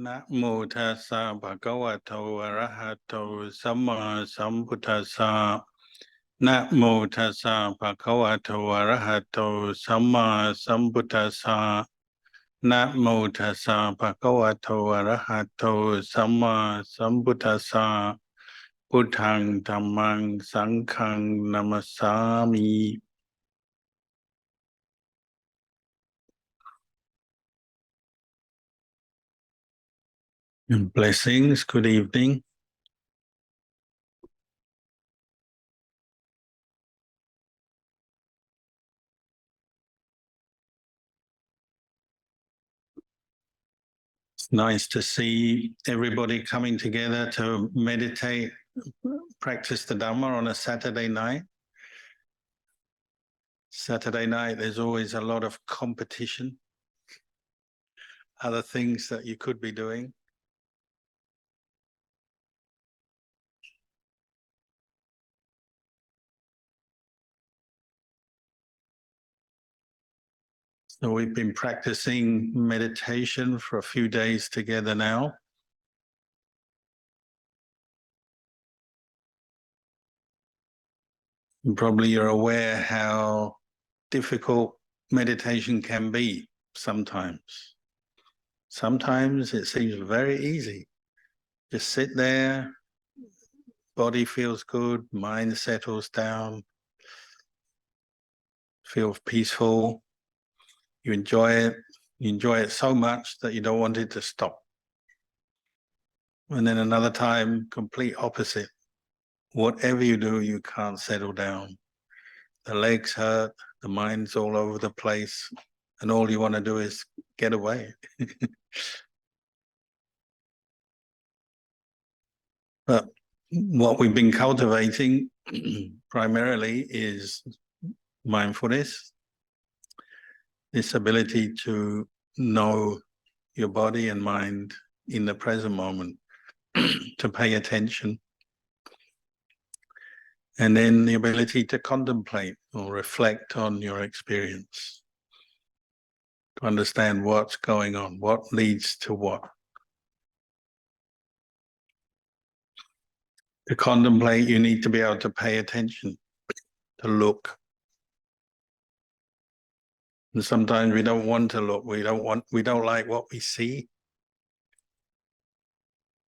นะโมตัสสะภะคะวะโตอะระหะโตสัมมาสัมพุทธัสสะนะโมตัสสะภะคะวะโตอะระหะโตสัมมาสัมพุทธัสสะนะโมตัสสะภะคะวะโตอะระหะโตสัมมาสัมพุทธัสสะพุทธังธัมมังสังฆังนะมัสสามิ And blessings, good evening. It's nice to see everybody coming together to meditate, practice the Dhamma on a Saturday night. Saturday night, there's always a lot of competition, other things that you could be doing. So we've been practicing meditation for a few days together now. And probably you're aware how difficult meditation can be sometimes. Sometimes it seems very easy. Just sit there, body feels good, mind settles down, feels peaceful. You enjoy it so much that you don't want it to stop. And then another time, complete opposite. Whatever you do, you can't settle down. The legs hurt, the mind's all over the place, and all you want to do is get away. But what we've been cultivating primarily is mindfulness, this ability to know your body and mind in the present moment, to pay attention. And then the ability to contemplate or reflect on your experience, to understand what's going on, what leads to what. To contemplate, you need to be able to pay attention, to look. And sometimes we don't want to look, we don't like what we see.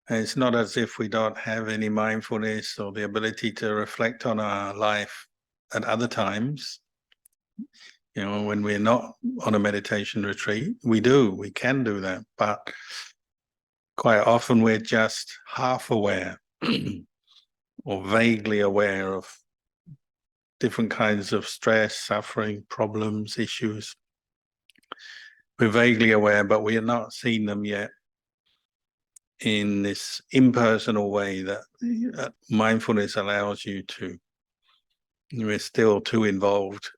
And it's not as if we don't have any mindfulness or the ability to reflect on our life at other times. You know, when we're not on a meditation retreat, we can do that, but quite often we're just half aware or vaguely aware of different kinds of stress, suffering, problems, issues. We're vaguely aware, but we are not seeing them yet in this impersonal way that mindfulness allows you to. We're still too involved,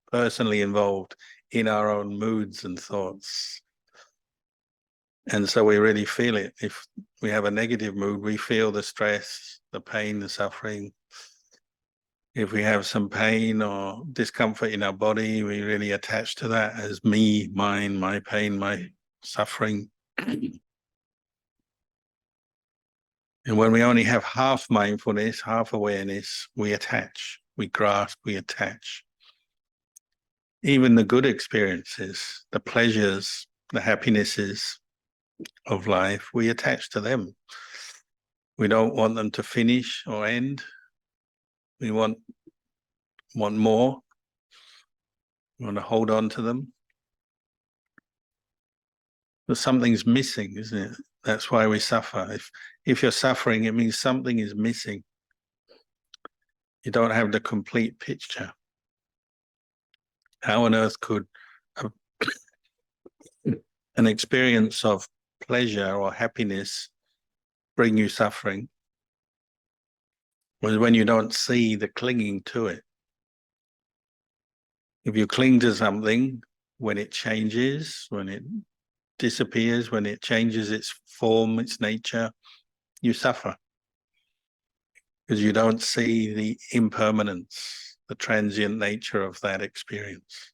personally involved in our own moods and thoughts. And so we really feel it. If we have a negative mood, we feel the stress, the pain, the suffering. If we have some pain or discomfort in our body, we really attach to that as me, mine, my pain, my suffering. And when we only have half mindfulness, half awareness, we attach, we grasp, we attach. Even the good experiences, the pleasures, the happinesses of life, we attach to them. We don't want them to finish or end. We want more. We want to hold on to them. But something's missing, isn't it? That's why we suffer. If you're suffering, it means something is missing. You don't have the complete picture. How on earth could an experience of pleasure or happiness bring you suffering? When you don't see the clinging to it. If you cling to something, when it changes, when it disappears, when it changes its form, its nature, you suffer. Because you don't see the impermanence, the transient nature of that experience.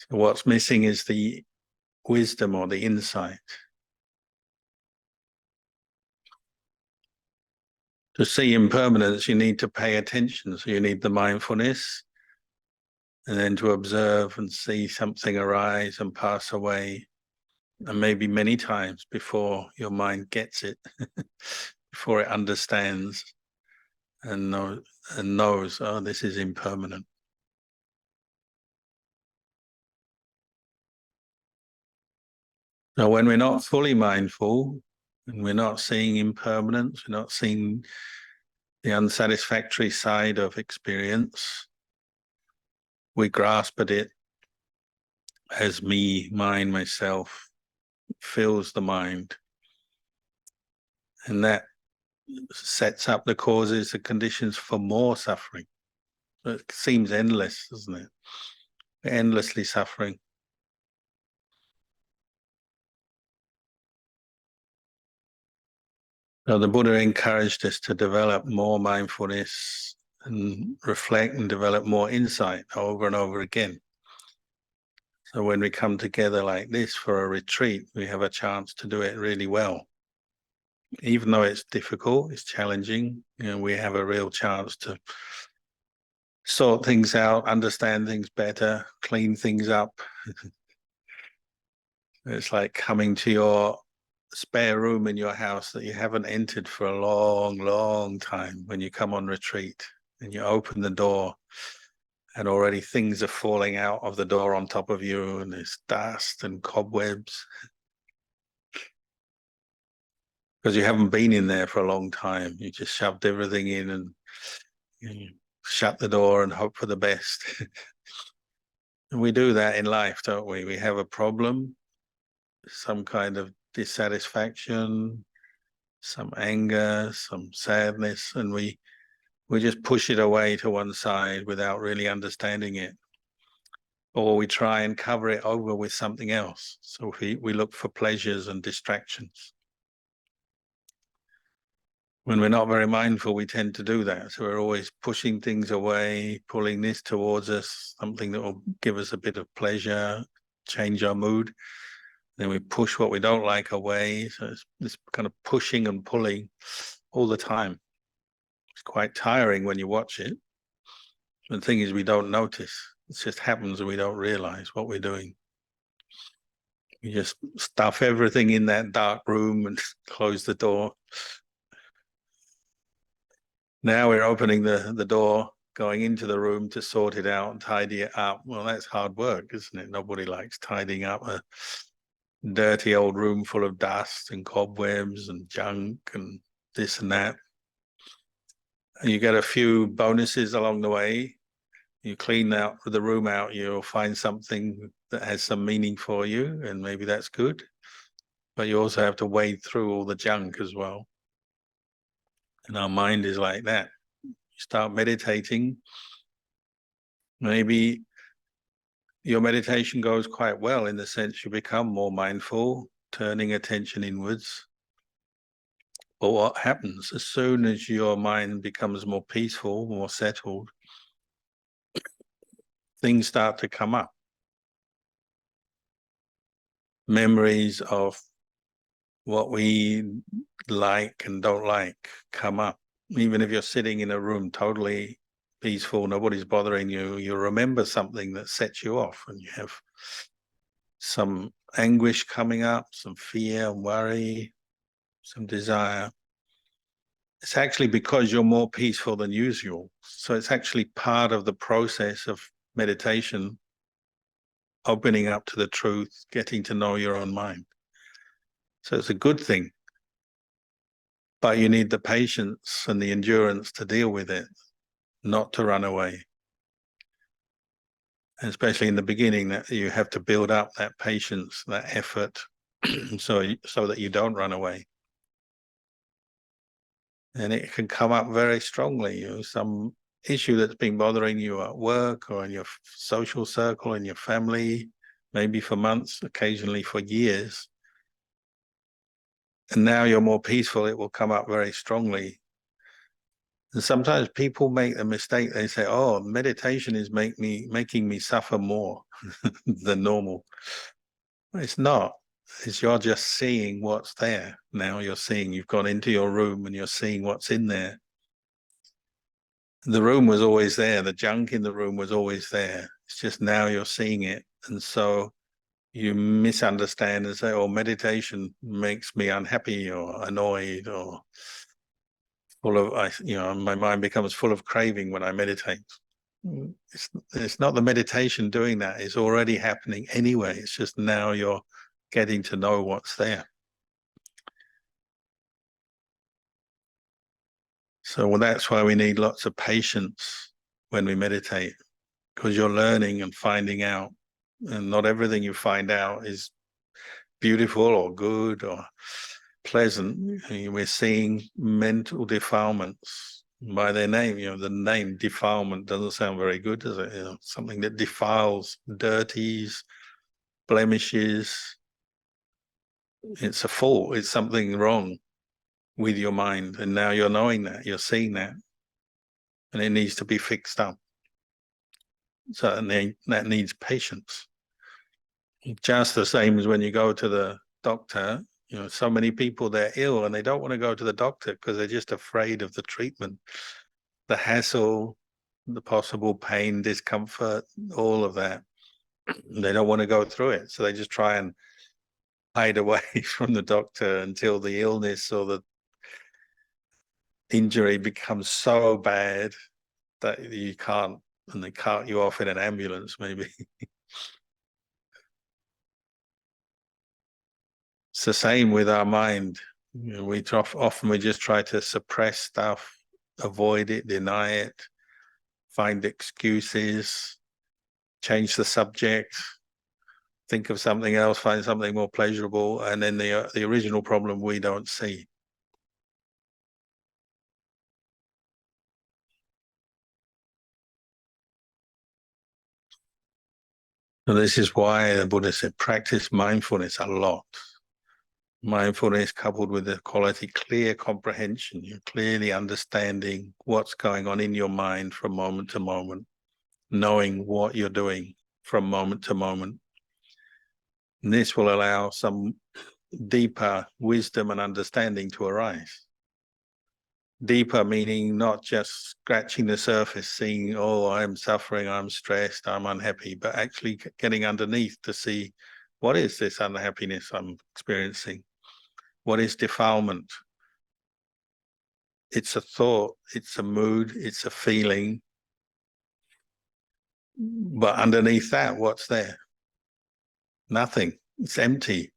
So what's missing is the wisdom or the insight To see impermanence, you need to pay attention. So you need the mindfulness, and then to observe and see something arise and pass away, and maybe many times before your mind gets it, before it understands and knows, oh, this is impermanent. So when we're not fully mindful, and we're not seeing impermanence, we're not seeing the unsatisfactory side of experience, we grasp at it as me, mine, myself, fills the mind. And that sets up the causes, the conditions for more suffering. It seems endless, doesn't it? Endlessly suffering. So the Buddha encouraged us to develop more mindfulness and reflect and develop more insight over and over again. So when we come together like this for a retreat, we have a chance to do it really well. Even though it's difficult, it's challenging, we have a real chance to sort things out, understand things better, clean things up. It's like coming to your spare room in your house that you haven't entered for a long, long time when you come on retreat, and you open the door and already things are falling out of the door on top of you, and there's dust and cobwebs because you haven't been in there for a long time. You just shoved everything in and you shut the door and hope for the best. And we do that in life, don't we? We have a problem, some kind of dissatisfaction, some anger, some sadness, and we just push it away to one side without really understanding it. Or we try and cover it over with something else. So we look for pleasures and distractions. When we're not very mindful, we tend to do that. So we're always pushing things away, pulling this towards us, something that will give us a bit of pleasure, change our mood. Then we push what we don't like away. So it's this kind of pushing and pulling all the time. It's quite tiring when you watch it. The thing is, we don't notice. It just happens and we don't realize what we're doing. We just stuff everything in that dark room and close the door. Now we're opening the door, going into the room to sort it out and tidy it up. Well, that's hard work, isn't it? Nobody likes tidying up a dirty old room full of dust and cobwebs and junk and this and that. And you get a few bonuses along the way. You clean out the room out, you'll find something that has some meaning for you, and maybe that's good. But you also have to wade through all the junk as well. And our mind is like that. You start meditating, maybe your meditation goes quite well in the sense you become more mindful, turning attention inwards. But what happens as soon as your mind becomes more peaceful, more settled, things start to come up. Memories of what we like and don't like come up. Even if you're sitting in a room totally peaceful, nobody's bothering you, you remember something that sets you off, and you have some anguish coming up, some fear, worry, some desire. It's actually because you're more peaceful than usual. So it's actually part of the process of meditation, opening up to the truth, getting to know your own mind. So it's a good thing. But you need the patience and the endurance to deal with it, not to run away. And especially in the beginning, that you have to build up that patience, that effort, so that you don't run away. And it can come up very strongly, some issue that's been bothering you at work or in your social circle, in your family, maybe for months, occasionally for years. And now you're more peaceful, it will come up very strongly. And sometimes people make the mistake, they say, oh, meditation is making me suffer more than normal. It's not. It's you're just seeing what's there. Now you're seeing, you've gone into your room and you're seeing what's in there. The room was always there. The junk in the room was always there. It's just now you're seeing it. And so you misunderstand and say, oh, meditation makes me unhappy or annoyed or full of, my mind becomes full of craving when I meditate. It's not the meditation doing that. It's already happening anyway. It's just now you're getting to know what's there. So well, that's why we need lots of patience when we meditate, because you're learning and finding out. And not everything you find out is beautiful or good or pleasant. We're seeing mental defilements by their name. The name defilement doesn't sound very good, does it? Something that defiles, dirties, blemishes. It's a fault. It's something wrong with your mind. And now you're knowing that, you're seeing that, and it needs to be fixed up. So that needs patience. Just the same as when you go to the doctor, so many people, they're ill and they don't want to go to the doctor because they're just afraid of the treatment, the hassle, the possible pain, discomfort, all of that. They don't want to go through it. So they just try and hide away from the doctor until the illness or the injury becomes so bad that you can't, and they cart you off in an ambulance maybe. It's the same with our mind. We often just try to suppress stuff, avoid it, deny it, find excuses, change the subject, think of something else, find something more pleasurable, and then the original problem we don't see. So this is why the Buddha said, practice mindfulness a lot. Mindfulness coupled with the quality clear comprehension, you're clearly understanding what's going on in your mind from moment to moment, knowing what you're doing from moment to moment. And this will allow some deeper wisdom and understanding to arise. Deeper meaning not just scratching the surface, seeing, oh, I'm suffering, I'm stressed, I'm unhappy, but actually getting underneath to see, what is this unhappiness I'm experiencing? What is defilement? It's a thought, it's a mood, it's a feeling. But underneath that, what's there? Nothing. It's empty.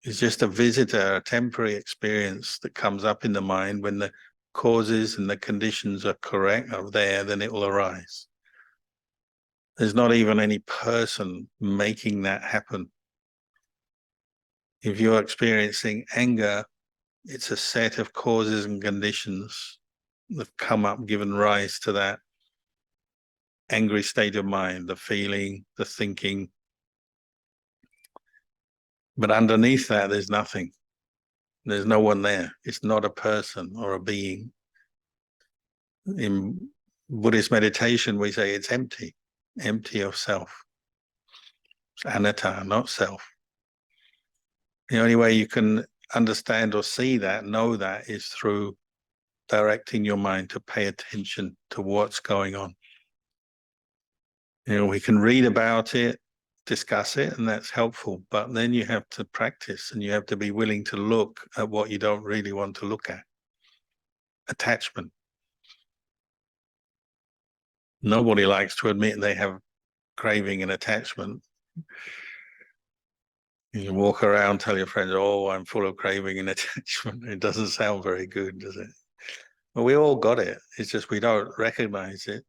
It's just a visitor, a temporary experience that comes up in the mind. When the causes and the conditions are correct, are there, then it will arise. There's not even any person making that happen. If you're experiencing anger, it's a set of causes and conditions that come up, given rise to that angry state of mind, the feeling, the thinking. But underneath that, there's nothing. There's no one there. It's not a person or a being. In Buddhist meditation, we say it's empty, empty of self. It's anatta, not self. The only way you can understand or see that, know that, is through directing your mind to pay attention to what's going on. We can read about it, discuss it, and that's helpful, but then you have to practice and you have to be willing to look at what you don't really want to look at. Attachment. Nobody likes to admit they have craving and attachment. You walk around, tell your friends, oh, I'm full of craving and attachment. It doesn't sound very good, does it? Well, we all got it. It's just we don't recognize it.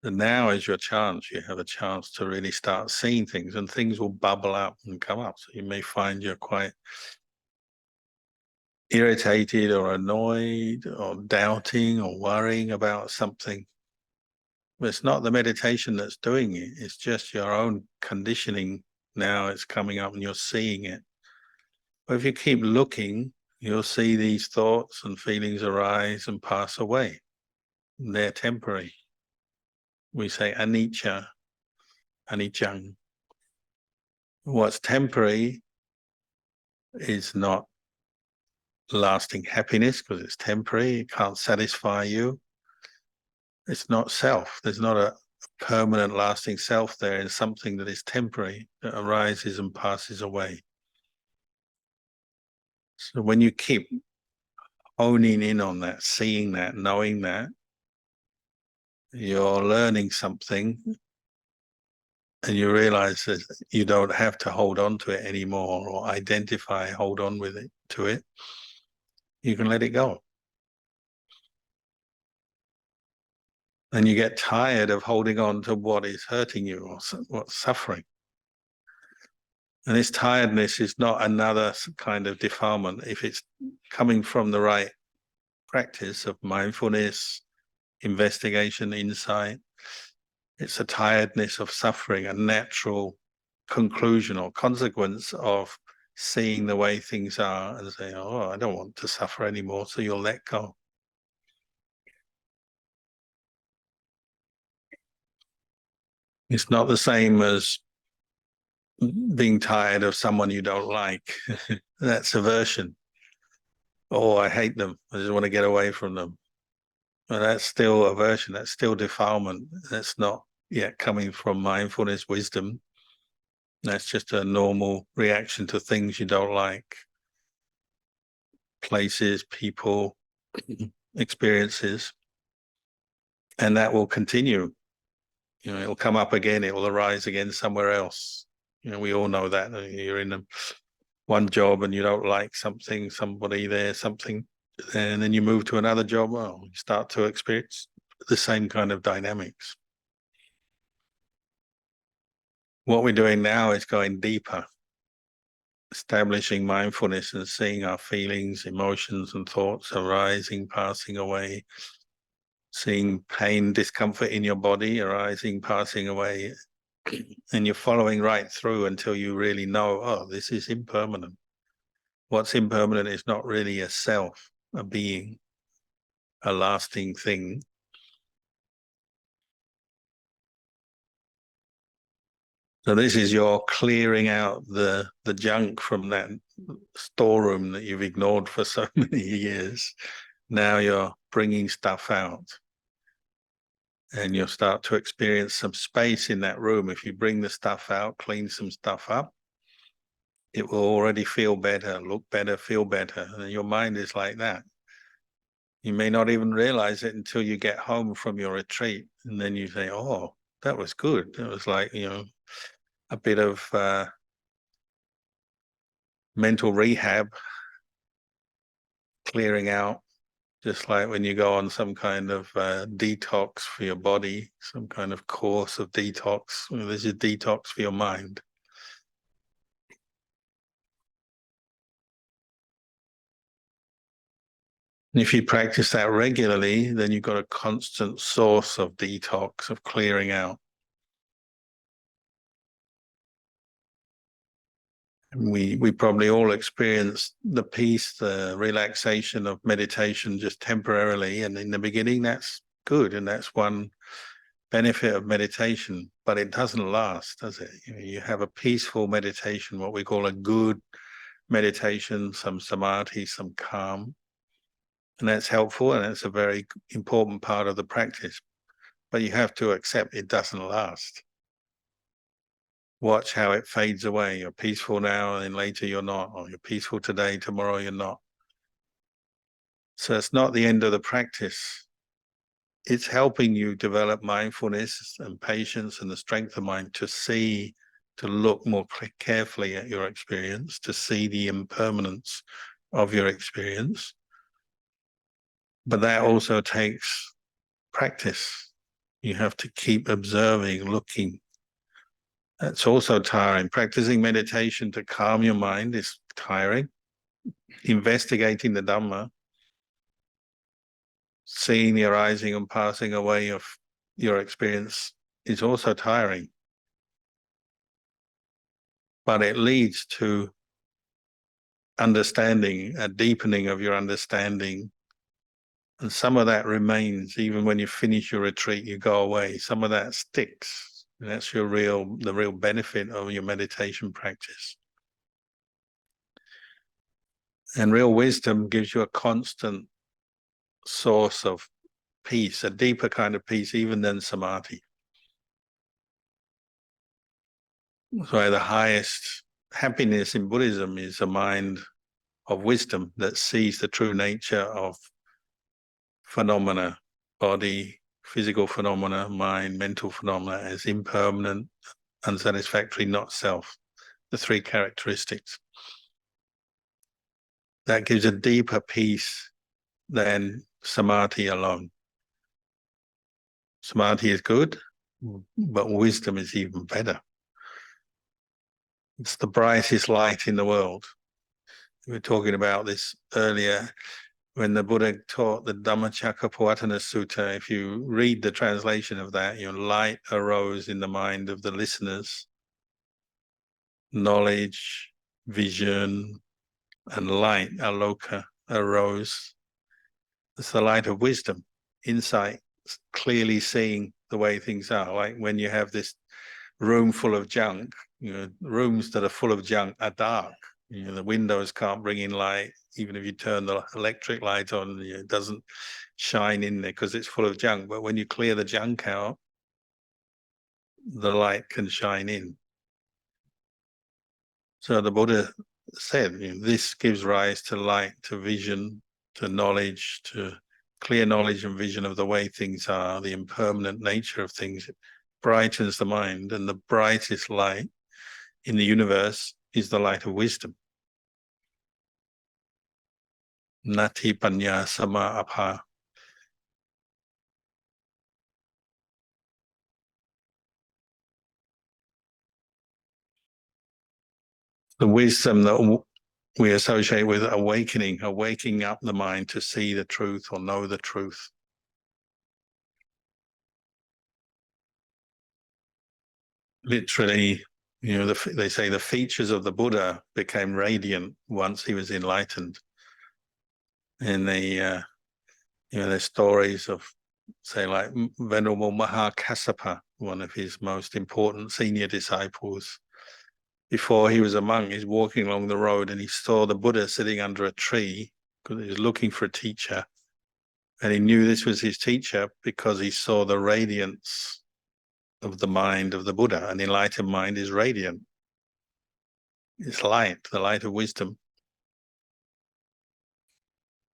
And now is your chance. You have a chance to really start seeing things, and things will bubble up and come up. So you may find you're quite irritated or annoyed or doubting or worrying about something. But it's not the meditation that's doing it. It's just your own conditioning. Now it's coming up and you're seeing it. But if you keep looking, you'll see these thoughts and feelings arise and pass away. They're temporary. We say anicca, anicca. What's temporary is not lasting happiness because it's temporary, it can't satisfy you. It's not self. There's not a permanent lasting self there. It's something that is temporary, that arises and passes away. So when you keep honing in on that, seeing that, knowing that, you're learning something, and you realize that you don't have to hold on to it anymore or identify, hold on with it, to it. You can let it go. And you get tired of holding on to what is hurting you or what's suffering. And this tiredness is not another kind of defilement. If it's coming from the right practice of mindfulness, investigation, insight, it's a tiredness of suffering, a natural conclusion or consequence of seeing the way things are and saying, oh, I don't want to suffer anymore, so you'll let go. It's not the same as being tired of someone you don't like. That's aversion. Oh, I hate them. I just want to get away from them. Well, that's still aversion. That's still defilement. That's not yet coming from mindfulness wisdom. That's just a normal reaction to things you don't like. Places, people, experiences. And that will continue. You know, it'll come up again. It will arise again somewhere else. You know, we all know that. You're in one job and you don't like something, somebody there, something, and then you move to another job. Well, you start to experience the same kind of dynamics. What we're doing now is going deeper, establishing mindfulness and seeing our feelings, emotions, and thoughts arising, passing away, seeing pain, discomfort in your body arising, passing away, and you're following right through until you really know, oh, this is impermanent. What's impermanent is not really a self, a being, a lasting thing. So this is your clearing out the junk from that storeroom that you've ignored for so many years. Now you're bringing stuff out. And you'll start to experience some space in that room. If you bring the stuff out, clean some stuff up, it will already feel better, look better, feel better. And your mind is like that. You may not even realize it until you get home from your retreat. And then you say, oh, that was good. It was like, you know, a bit of mental rehab, clearing out, just like when you go on some kind of detox for your body, some kind of course of detox. Well, this is detox for your mind. And if you practice that regularly, then you've got a constant source of detox, of clearing out. And we probably all experience the peace, the relaxation of meditation just temporarily. And in the beginning, that's good. And that's one benefit of meditation, but it doesn't last, does it? You have a peaceful meditation, what we call a good meditation, some samadhi, some calm. And that's helpful, and it's a very important part of the practice. But you have to accept it doesn't last. Watch how it fades away. You're peaceful now, and then later you're not. Or you're peaceful today, tomorrow you're not. So it's not the end of the practice. It's helping you develop mindfulness and patience and the strength of mind to see, to look more carefully at your experience, to see the impermanence of your experience. But that also takes practice. You have to keep observing, looking. That's also tiring. Practicing meditation to calm your mind is tiring. Investigating the Dhamma, seeing the arising and passing away of your experience is also tiring. But it leads to understanding, a deepening of your understanding. And some of that remains even when you finish your retreat, you go away. Some of that sticks. And that's the real benefit of your meditation practice. And real wisdom gives you a constant source of peace, a deeper kind of peace even than samadhi. So the highest happiness in Buddhism is a mind of wisdom that sees the true nature of phenomena, body, physical phenomena, mind, mental phenomena as impermanent, unsatisfactory, not self, the three characteristics. That gives a deeper peace than samadhi alone. Samadhi is good, but wisdom is even better. It's the brightest light in the world. We were talking about this earlier when the Buddha taught the Dhammacakkappavattana Sutta. If you read the translation of that, light arose in the mind of the listeners. Knowledge, vision, and light, aloka, arose. It's the light of wisdom, insight, clearly seeing the way things are. Like when you have this room full of junk, rooms that are full of junk are dark. The windows can't bring in light. Even if you turn the electric light on, it doesn't shine in there because it's full of junk. But when you clear the junk out, the light can shine in. So the Buddha said, this gives rise to light, to vision, to knowledge, to clear knowledge and vision of the way things are, the impermanent nature of things. It brightens the mind, and the brightest light in the universe is the light of wisdom. Nati panya sama apa. The wisdom that we associate with awakening, waking up the mind to see the truth or know the truth. Literally, they say the features of the Buddha became radiant once he was enlightened. And there's stories of, say, like Venerable Mahakassapa, one of his most important senior disciples. Before he was a monk, he's walking along the road and he saw the Buddha sitting under a tree because he was looking for a teacher. And he knew this was his teacher because he saw the radiance of the mind of the Buddha. An enlightened mind is radiant. It's light, the light of wisdom.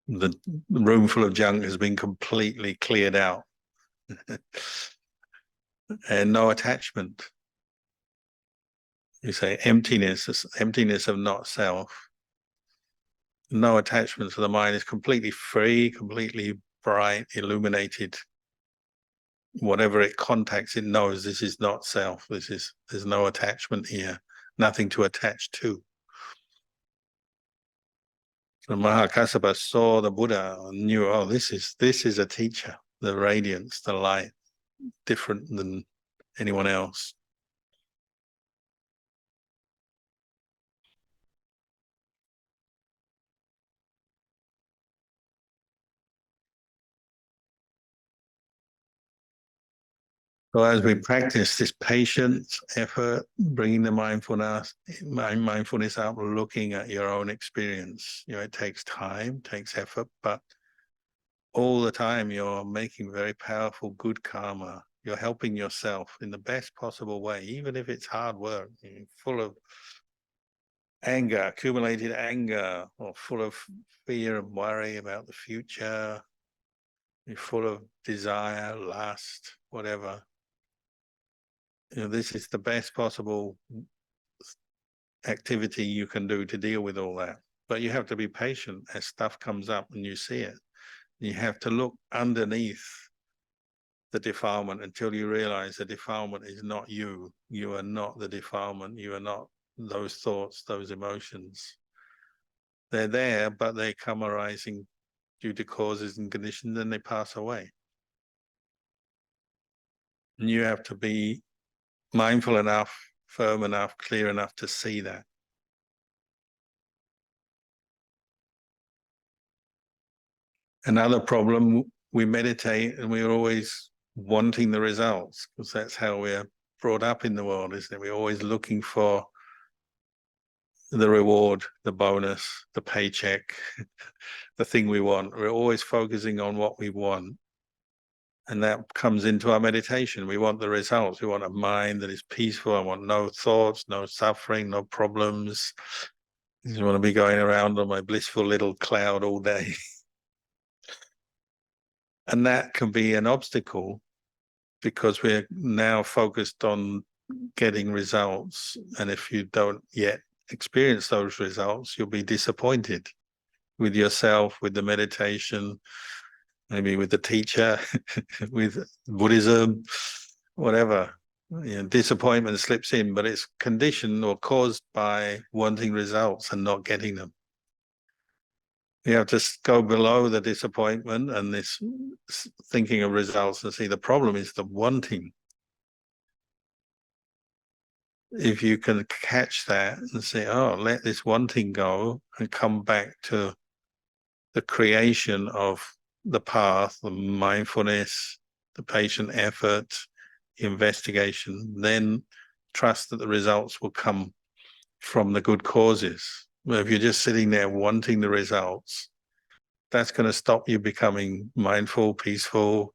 The room full of junk has been completely cleared out. And no attachment. You say emptiness, emptiness of not self. No attachment, so the mind is completely free, completely bright, illuminated. Whatever it contacts, it knows this is not self. There's no attachment here, nothing to attach to. So Mahakassapa saw the Buddha and knew, oh, this is a teacher, the radiance, the light, different than anyone else. So as we practice this patience, effort, bringing the mindfulness up, looking at your own experience, it takes time, takes effort, but all the time you're making very powerful good karma. You're helping yourself in the best possible way, even if it's hard work, full of anger, accumulated anger, or full of fear and worry about the future. You're full of desire, lust, whatever. This is the best possible activity you can do to deal with all that. But you have to be patient as stuff comes up and you see it. You have to look underneath the defilement until you realize the defilement is not you. You are not the defilement. You are not those thoughts, those emotions. They're there, but they come arising due to causes and conditions, and they pass away. And you have to be mindful enough, firm enough, clear enough to see that. Another problem, we meditate and we're always wanting the results because that's how we're brought up in the world, isn't it? We're always looking for the reward, the bonus, the paycheck, the thing we want. We're always focusing on what we want. And that comes into our meditation. We want the results. We want a mind that is peaceful. I want no thoughts, no suffering, no problems. I just want to be going around on my blissful little cloud all day. And that can be an obstacle because we're now focused on getting results. And if you don't yet experience those results, you'll be disappointed with yourself, with the meditation, maybe with the teacher, with Buddhism, whatever. You know, disappointment slips in, but it's conditioned or caused by wanting results and not getting them. You have to go below the disappointment and this thinking of results and see the problem is the wanting. If you can catch that and say, oh, let this wanting go and come back to the creation of the path, the mindfulness, the patient effort, the investigation, then trust that the results will come from the good causes. But if you're just sitting there wanting the results, that's going to stop you becoming mindful, peaceful.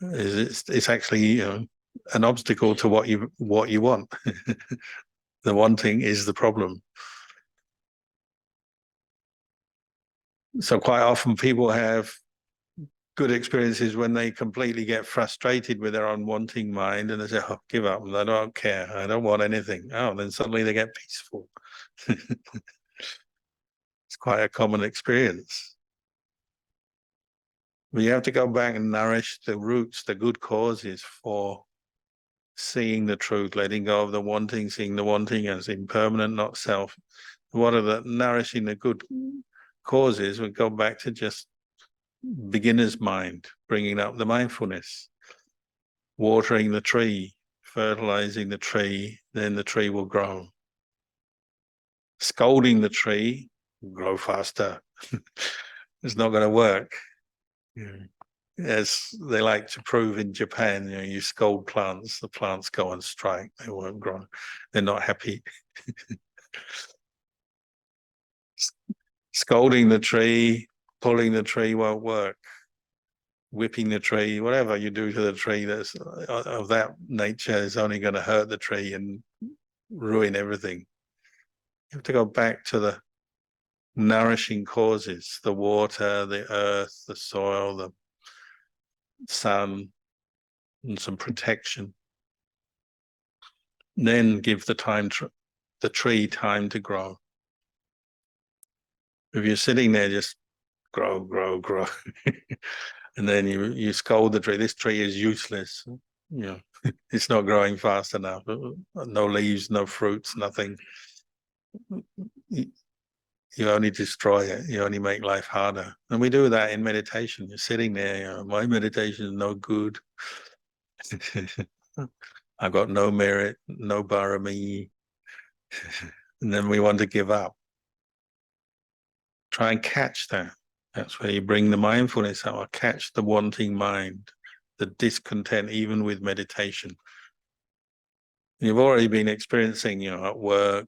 It's actually, you know, an obstacle to what you want. The wanting is the problem. So quite often people have good experiences when they completely get frustrated with their unwanting mind and they say, oh, give up, I don't care, I don't want anything. Oh, then suddenly they get peaceful. It's quite a common experience. But you have to go back and nourish the roots, the good causes for seeing the truth, letting go of the wanting, seeing the wanting as impermanent, not self. What are the nourishing the good causes? We go back to just beginner's mind, bringing up the mindfulness, watering the tree, fertilizing the tree, then the tree will grow. Scolding the tree will grow faster. It's not going to work. Yeah. As they like to prove in Japan, you know, you scold plants, the plants go on strike, they won't grow. They're not happy. Scolding the tree, pulling the tree won't work. Whipping the tree, whatever you do to the tree that's of that nature is only going to hurt the tree and ruin everything. You have to go back to the nourishing causes, the water, the earth, the soil, the sun, and some protection. Then give the tree time to grow. If you're sitting there, just grow, grow, grow, and then you scold the tree. This tree is useless. You know, it's not growing fast enough. No leaves, no fruits, nothing. You only destroy it. You only make life harder. And we do that in meditation. You're sitting there, you know, my meditation is no good. I've got no merit, no barami. And then we want to give up. Try and catch that. That's where you bring the mindfulness out, or catch the wanting mind, the discontent, even with meditation. You've already been experiencing, you know, at work,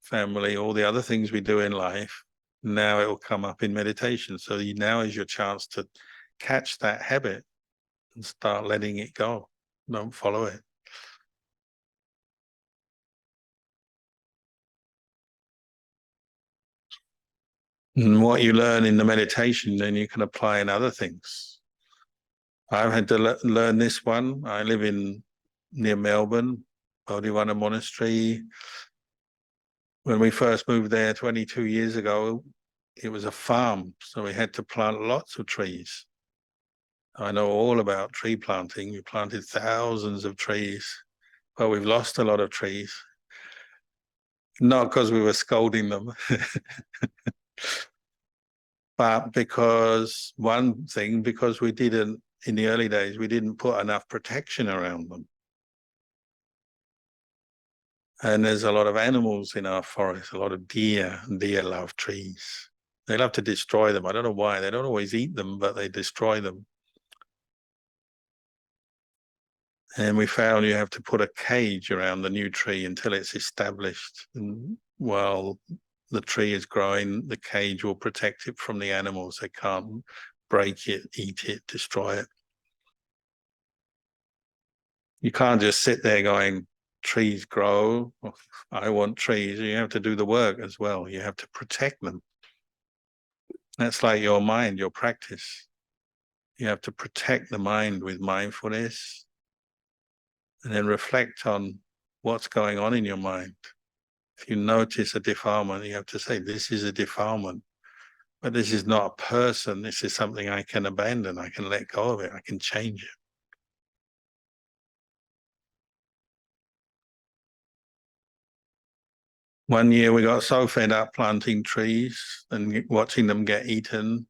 family, all the other things we do in life. Now it will come up in meditation. So now is your chance to catch that habit and start letting it go. Don't follow it. And what you learn in the meditation, then you can apply in other things. I've had to learn this one. I live near Melbourne, Bodhiwana Monastery. When we first moved there 22 years ago, it was a farm, so we had to plant lots of trees. I know all about tree planting. We planted thousands of trees, but we've lost a lot of trees. Not because we were scolding them, but because we didn't, in the early days, we didn't put enough protection around them. And there's a lot of animals in our forest, a lot of deer. Deer love trees. They love to destroy them. I don't know why. They don't always eat them, but they destroy them. And we found you have to put a cage around the new tree until it's established. And while the tree is growing, the cage will protect it from the animals. They can't break it, eat it, destroy it. You can't just sit there going, trees grow, I want trees. You have to do the work as well. You have to protect them. That's like your mind, your practice. You have to protect the mind with mindfulness and then reflect on what's going on in your mind. If you notice a defilement, you have to say, this is a defilement. But this is not a person. This is something I can abandon. I can let go of it. I can change it. One year we got so fed up planting trees and watching them get eaten.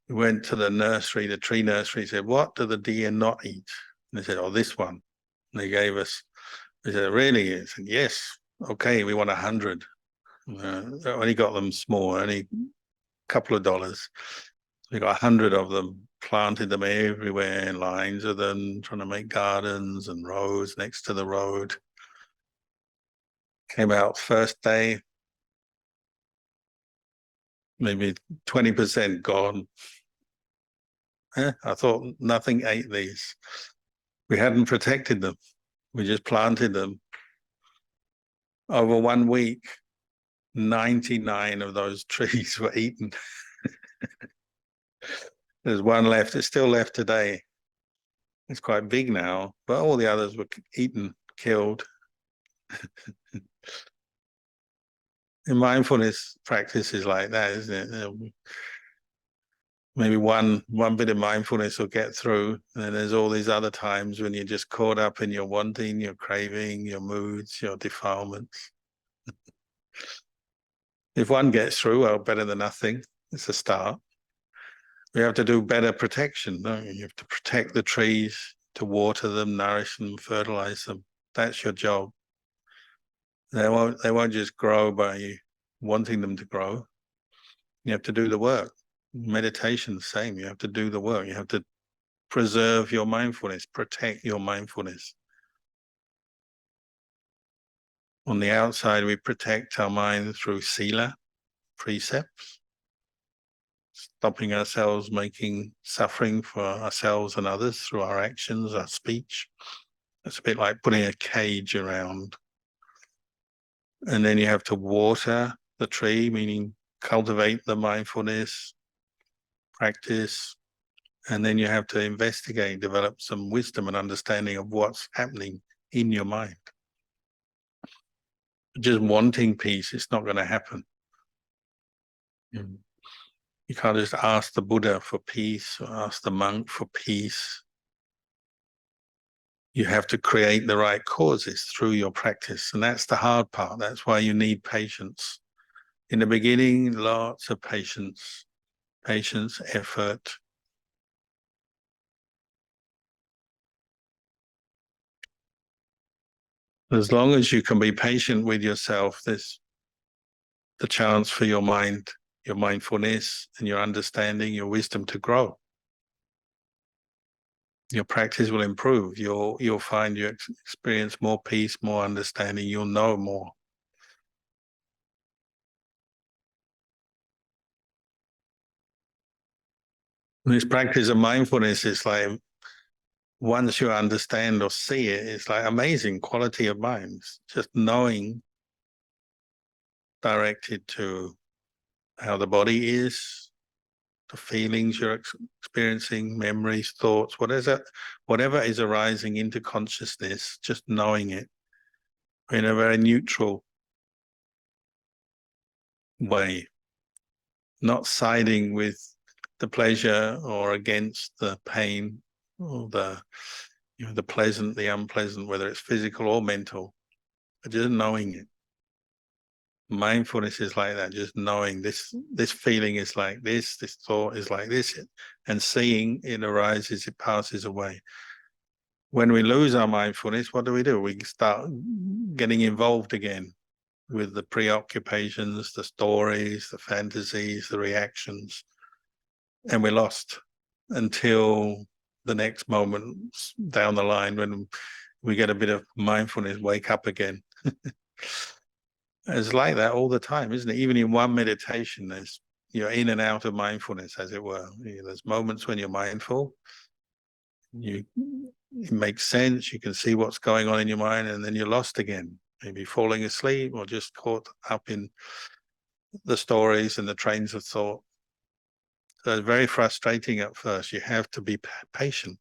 We went to the nursery, the tree nursery, said, what do the deer not eat? And they said, oh, this one. And they gave us, they said, really? I said, yes. Okay, we want 100. Only got them small, only a couple of dollars. We got 100 of them, planted them everywhere in lines of them, trying to make gardens and rows next to the road. Came out first day, maybe 20% gone. I thought nothing ate these. We hadn't protected them. We just planted them. Over 1 week, 99 of those trees were eaten. There's one left. It's still left today. It's quite big now, but all the others were eaten, killed. In mindfulness practice is like that, isn't it? Maybe one bit of mindfulness will get through, and then there's all these other times when you're just caught up in your wanting, your craving, your moods, your defilements. If one gets through, well, better than nothing. It's a start. We have to do better protection, don't you? You have to protect the trees, to water them, nourish them, fertilize them. That's your job. They won't just grow by you wanting them to grow. You have to do the work. Meditation, the same. You have to do the work. You have to preserve your mindfulness, protect your mindfulness. On the outside, we protect our mind through sila, precepts, stopping ourselves making suffering for ourselves and others through our actions, our speech. It's a bit like putting a cage around. And then you have to water the tree, meaning cultivate the mindfulness, practice, and then you have to investigate, develop some wisdom and understanding of what's happening in your mind. Just wanting peace, it's not going to happen. You can't just ask the Buddha for peace or ask the monk for peace. You have to create the right causes through your practice, and that's the hard part. That's why you need patience. In the beginning, lots of patience, effort. As long as you can be patient with yourself, there's the chance for your mind, your mindfulness and your understanding, your wisdom to grow. Your practice will improve. You'll find you experience more peace, more understanding. You'll know more. This practice of mindfulness is like, once you understand or see it, it's like amazing quality of mind. Just knowing, directed to how the body is, the feelings you're experiencing, memories, thoughts, whatever is arising into consciousness, just knowing it in a very neutral way, not siding with the pleasure or against the pain or the pleasant, the unpleasant, whether it's physical or mental, but just knowing it. Mindfulness is like that, just knowing this feeling is like this thought is like this, and seeing it arises, it passes away. When we lose our mindfulness, what do? We start getting involved again with the preoccupations, the stories, the fantasies, the reactions, and we're lost until the next moment down the line when we get a bit of mindfulness, wake up again. It's like that all the time, isn't it? Even in one meditation, you're in and out of mindfulness, as it were. There's moments when you're mindful, it makes sense, you can see what's going on in your mind, and then you're lost again, maybe falling asleep or just caught up in the stories and the trains of thought. So it's very frustrating at first. You have to be patient.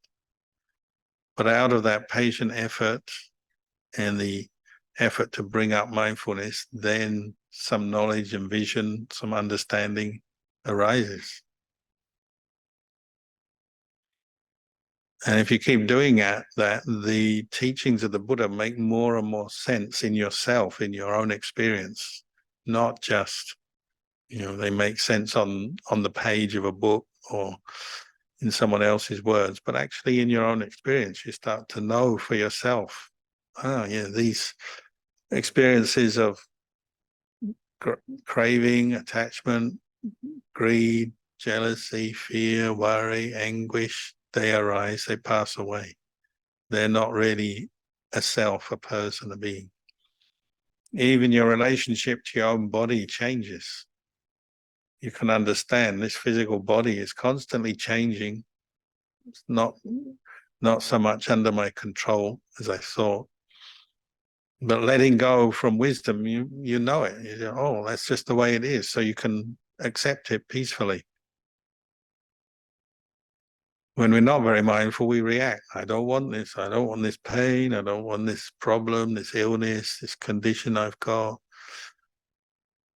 But out of that patient effort and the effort to bring up mindfulness, then some knowledge and vision, some understanding arises. And if you keep doing that, the teachings of the Buddha make more and more sense in yourself, in your own experience, not just, they make sense on the page of a book or in someone else's words, but actually in your own experience, you start to know for yourself, these experiences of craving, attachment, greed, jealousy, fear, worry, anguish, they arise, they pass away. They're not really a self, a person, a being. Even your relationship to your own body changes. You can understand this physical body is constantly changing. It's not so much under my control as I thought. But letting go from wisdom, you know it. You go, oh, that's just the way it is. So you can accept it peacefully. When we're not very mindful, we react. I don't want this. I don't want this pain. I don't want this problem, this illness, this condition I've got.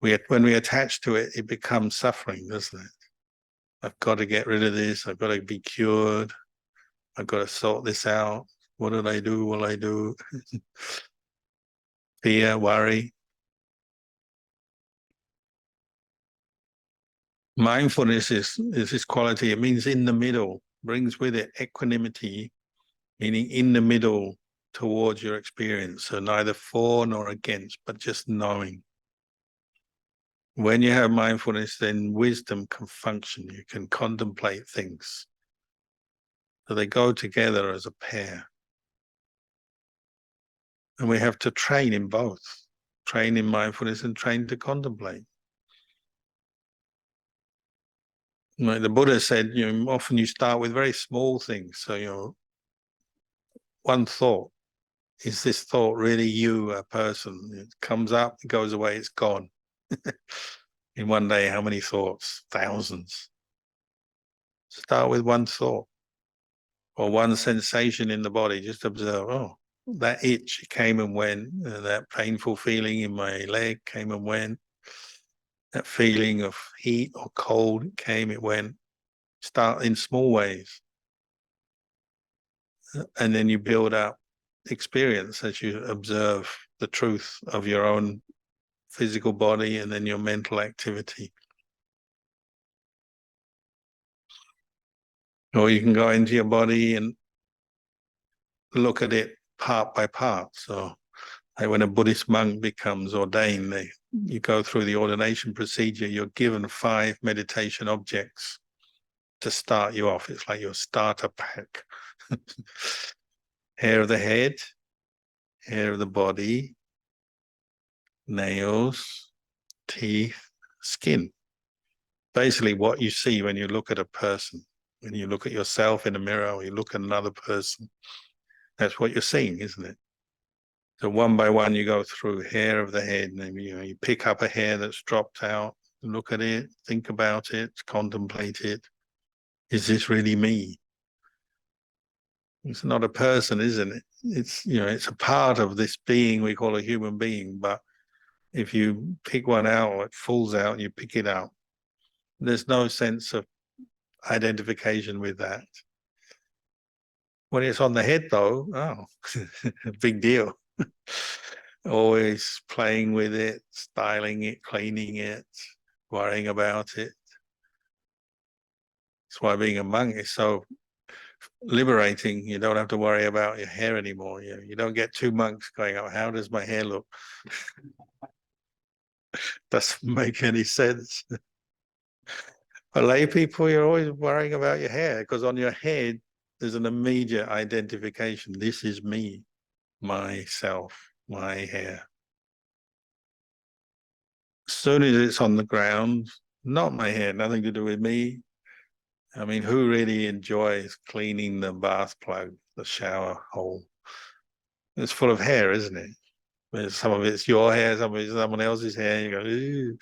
When we attach to it, it becomes suffering, doesn't it? I've got to get rid of this. I've got to be cured. I've got to sort this out. What did I do? Will I do? Fear, worry. Mindfulness is this quality. It means in the middle, brings with it equanimity, meaning in the middle towards your experience. So neither for nor against, but just knowing. When you have mindfulness, then wisdom can function. You can contemplate things. So they go together as a pair. And we have to train in both. Train in mindfulness and train to contemplate. Like the Buddha said, often you start with very small things. So, one thought. Is this thought really you, a person? It comes up, it goes away, it's gone. In one day, how many thoughts? Thousands. Start with one thought or one sensation in the body. Just observe, oh, that itch came and went. That painful feeling in my leg came and went. That feeling of heat or cold came, it went. Start in small ways. And then you build up experience as you observe the truth of your own physical body and then your mental activity. Or you can go into your body and look at it part by part. So like when a Buddhist monk becomes ordained, you go through the ordination procedure, you're given 5 meditation objects to start you off. It's like your starter pack. Hair of the head, hair of the body, nails, teeth, skin. Basically what you see when you look at a person, when you look at yourself in a mirror or you look at another person, that's what you're seeing, isn't it? So one by one you go through hair of the head, and you pick up a hair that's dropped out, look at it, think about it, contemplate it. Is this really me? It's not a person, isn't it? It's a part of this being we call a human being, but if you pick one out or it falls out and you pick it up, there's no sense of identification with that. When it's on the head though, oh, big deal. Always playing with it, styling it, cleaning it, worrying about it. That's why being a monk is so liberating. You don't have to worry about your hair anymore. You don't get 2 monks going, oh, how does my hair look? Doesn't make any sense. For lay people, you're always worrying about your hair because on your head, there's an immediate identification. This is me, myself, my hair. As soon as it's on the ground, not my hair, nothing to do with me. I mean, who really enjoys cleaning the bath plug, the shower hole? It's full of hair, isn't it? Some of it's your hair, some of it's someone else's hair. You go, ooh.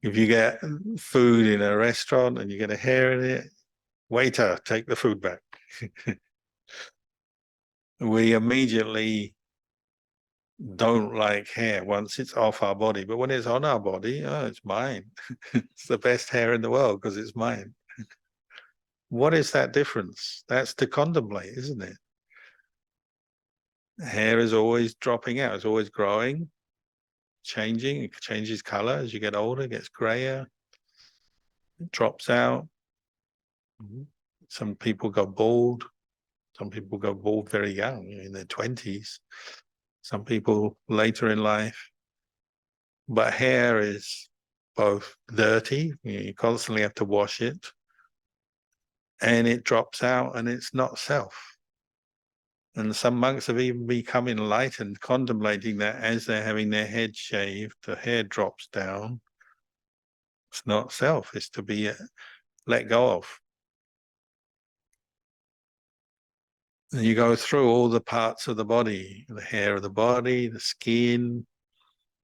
If you get food in a restaurant and you get a hair in it, waiter, take the food back. We immediately don't like hair once it's off our body, but when it's on our body, oh, it's mine. It's the best hair in the world because it's mine. What is that difference? That's to contemplate, isn't it? Hair is always dropping out, it's always growing, changing, it changes color as you get older, it gets grayer, it drops out. Some people go bald, some people go bald very young, in their 20s, some people later in life. But hair is both dirty, you constantly have to wash it, and it drops out and it's not self. And some monks have even become enlightened, contemplating that as they're having their head shaved, the hair drops down. It's not self, it's to be let go of. And you go through all the parts of the body, the hair of the body, the skin,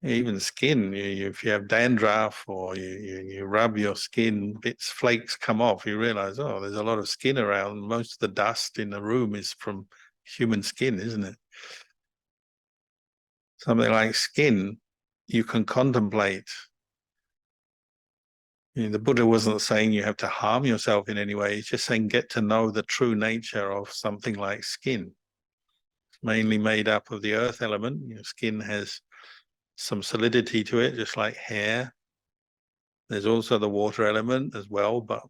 even skin. If you have dandruff or you rub your skin, bits, flakes come off, you realize, oh, there's a lot of skin around. Most of the dust in the room is from human skin, isn't it? Something like skin, you can contemplate. The Buddha wasn't saying you have to harm yourself in any way. He's just saying get to know the true nature of something like skin. It's mainly made up of the earth element. Skin has some solidity to it, just like hair. There's also the water element as well, but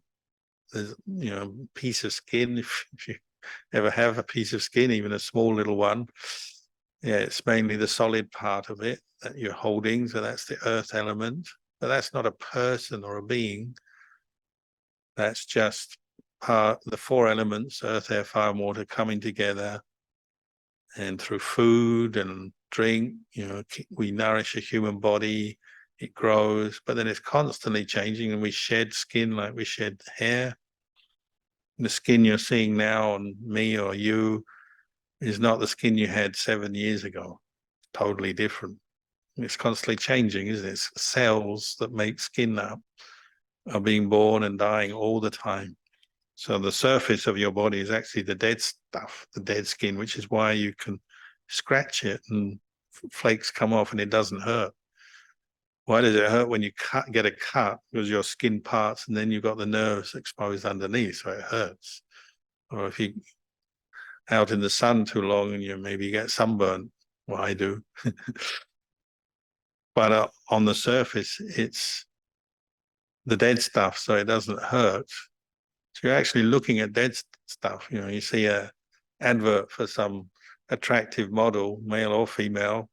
there's a piece of skin. If you ever have a piece of skin, even a small little one, yeah, it's mainly the solid part of it that you're holding. So that's the earth element, but that's not a person or a being. That's just the four elements: earth, air, fire, and water coming together, and through food and drink, we nourish a human body. It grows, but then it's constantly changing, and we shed skin like we shed hair. The skin you're seeing now on me or you is not the skin you had 7 years ago. It's totally different. It's constantly changing, isn't it? It's cells that make skin up are being born and dying all the time. So the surface of your body is actually the dead stuff, the dead skin, which is why you can scratch it and flakes come off and it doesn't hurt. Why does it hurt when you get a cut? Because your skin parts and then you've got the nerves exposed underneath, so it hurts. Or if you out in the sun too long and you maybe get sunburned, well, I do. But on the surface, it's the dead stuff, so it doesn't hurt. So you're actually looking at dead stuff. You see a advert for some attractive model, male or female.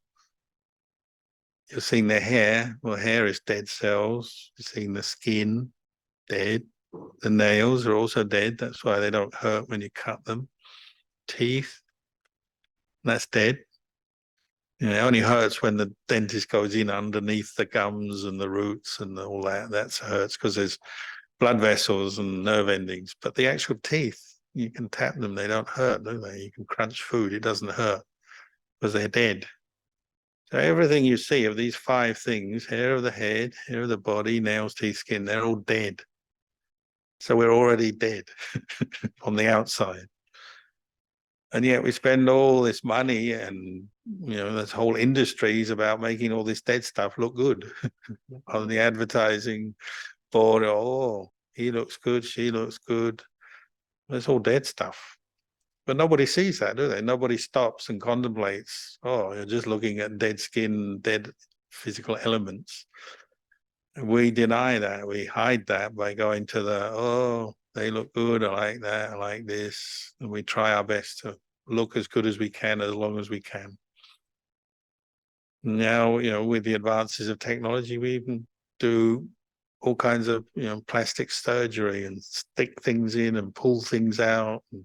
You're seeing their hair. Well, hair is dead cells. You're seeing the skin, dead. The nails are also dead. That's why they don't hurt when you cut them. Teeth, that's dead. It only hurts when the dentist goes in underneath the gums and the roots and all that. That hurts because there's blood vessels and nerve endings. But the actual teeth, you can tap them. They don't hurt, do they? You can crunch food. It doesn't hurt because they're dead. So everything you see of these 5 things, hair of the head, hair of the body, nails, teeth, skin, they're all dead. So we're already dead on the outside. And yet we spend all this money and, this whole industry is about making all this dead stuff look good on the advertising board. Oh, he looks good, she looks good. It's all dead stuff. But nobody sees that, do they? Nobody stops and contemplates, oh, you're just looking at dead skin, dead physical elements. We deny that. We hide that by going to oh, they look good, I like that, I like this. And we try our best to look as good as we can, as long as we can. Now, with the advances of technology, we even do all kinds of, plastic surgery and stick things in and pull things out and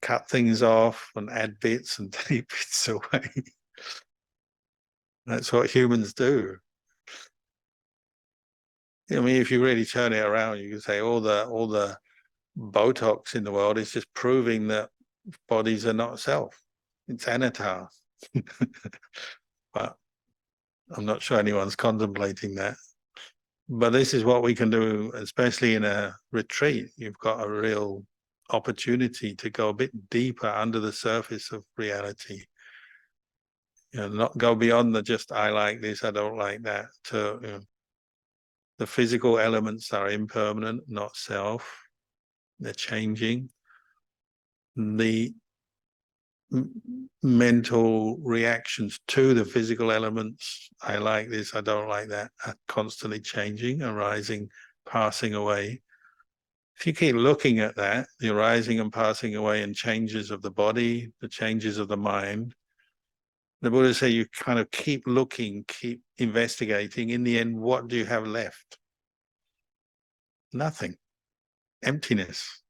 cut things off and add bits and take bits away. That's what humans do. I mean, if you really turn it around, you can say all the Botox in the world is just proving that bodies are not self. It's anatta. But I'm not sure anyone's contemplating that. But this is what we can do, especially in a retreat. You've got a real opportunity to go a bit deeper under the surface of reality. Not go beyond the just I like this, I don't like that. To the physical elements are impermanent, not self. They're changing. The mental reactions to the physical elements, I like this, I don't like that, are constantly changing, arising, passing away. If you keep looking at that, the arising and passing away and changes of the body, the changes of the mind, the Buddha said you kind of keep looking, keep investigating. In the end, what do you have left? Nothing. Emptiness.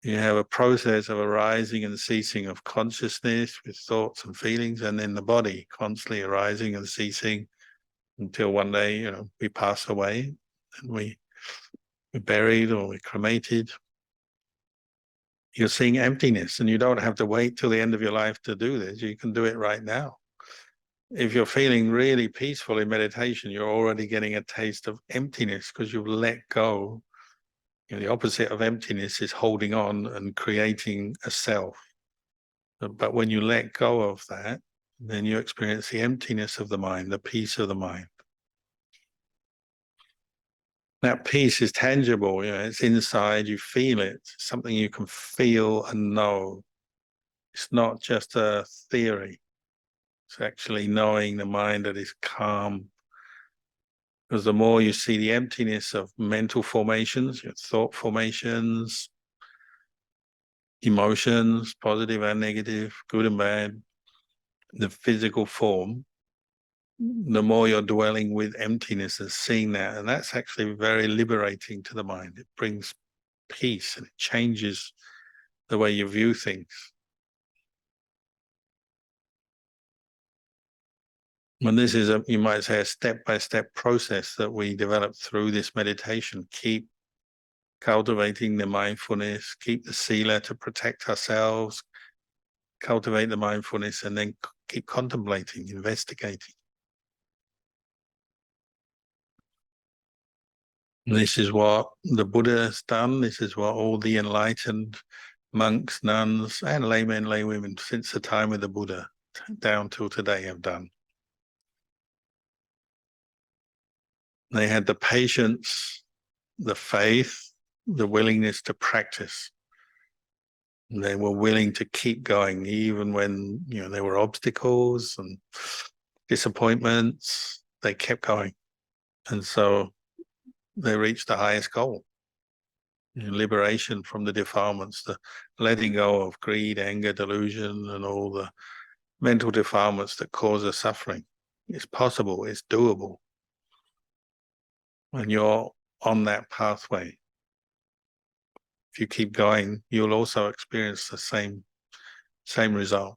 You have a process of arising and ceasing of consciousness with thoughts and feelings, and then the body constantly arising and ceasing until one day, we pass away and we're buried or we're cremated. You're seeing emptiness, and you don't have to wait till the end of your life to do this. You can do it right now. If you're feeling really peaceful in meditation, you're already getting a taste of emptiness because you've let go. The opposite of emptiness is holding on and creating a self. But when you let go of that, then you experience the emptiness of the mind, the peace of the mind. That peace is tangible, it's inside, you feel it, it's something you can feel and know. It's not just a theory. It's actually knowing the mind that is calm. Because the more you see the emptiness of mental formations, your thought formations, emotions, positive and negative, good and bad, the physical form, the more you're dwelling with emptiness and seeing that. And that's actually very liberating to the mind. It brings peace and it changes the way you view things. And this is you might say, a step-by-step process that we develop through this meditation. Keep cultivating the mindfulness, keep the sila to protect ourselves, cultivate the mindfulness, and then keep contemplating, investigating. This is what the Buddha has done. This is what all the enlightened monks, nuns, and laymen, laywomen since the time of the Buddha down till today have done. They had the patience, the faith, the willingness to practice. They were willing to keep going even when there were obstacles and disappointments. They kept going. And so they reached the highest goal. Liberation from the defilements, the letting go of greed, anger, delusion, and all the mental defilements that cause us suffering. It's possible, it's doable. And you're on that pathway. If you keep going, you'll also experience the same result.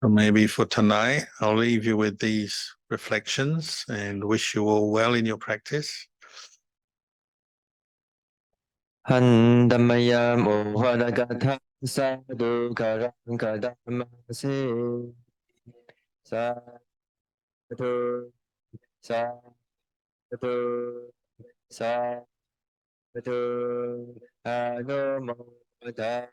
So maybe for tonight, I'll leave you with these reflections and wish you all well in your practice. Han Dhammayam Ovadagatha Sadhu Karang Kadamase Sadhu Sadhu Sadhu Anumodatami